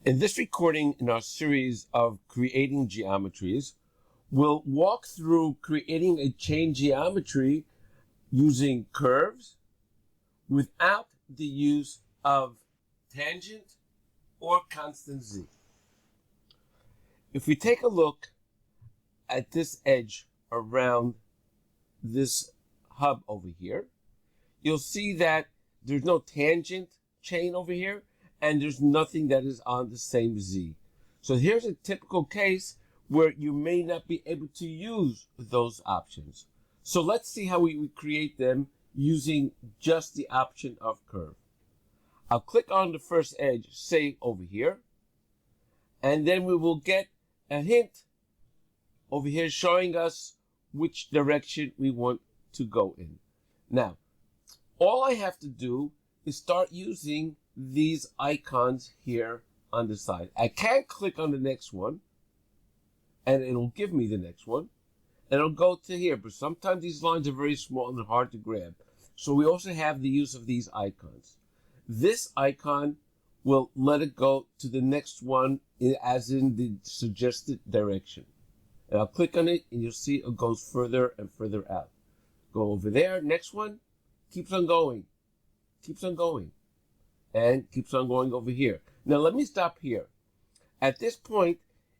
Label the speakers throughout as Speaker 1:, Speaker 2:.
Speaker 1: In this recording in our series of creating geometries, we'll walk through creating a chain geometry using curves without the use of tangent or constant z. If we take a look at this edge around this hub over here, you'll see that there's no tangent chain over here, and there's nothing that is on the same z. So here's a typical case where you may not be able to use those options. So let's see how we would create them using just the option of curve. I'll click on the first edge, say over here, and then we will get a hint over here showing us which direction we want to go in. Now, all I have to do is start using these icons here on the side. I can click on the next one and it'll give me the next one and it'll go to here, but sometimes these lines are very small and they're hard to grab. So we also have the use of these icons. This icon will let it go to the next one as in the suggested direction. And I'll click on it and you'll see it goes further and further out. Go over there, next one, keeps on going, and keeps on going over here. Now let me stop here. At this point,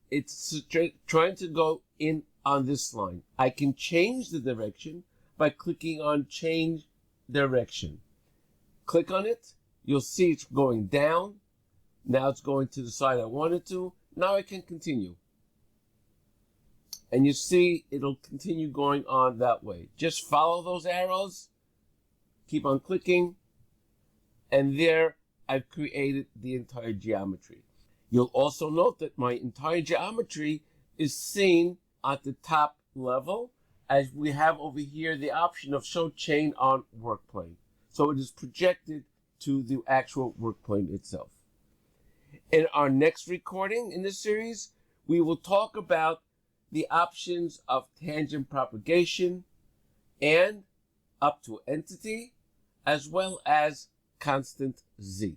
Speaker 1: it's trying to go in on this line. I can change the direction by clicking on change direction. Click on it, you'll see it's going down. Now it's going to the side I want it to. Now I can continue. And you see it'll continue going on that way. Just follow those arrows, keep on clicking, and there I've created the entire geometry. You'll also note that my entire geometry is seen at the top level, as we have over here the option of show chain on workplane. So it is projected to the actual workplane itself. In our next recording in this series, we will talk about the options of tangent propagation and up to entity, as well as constant z.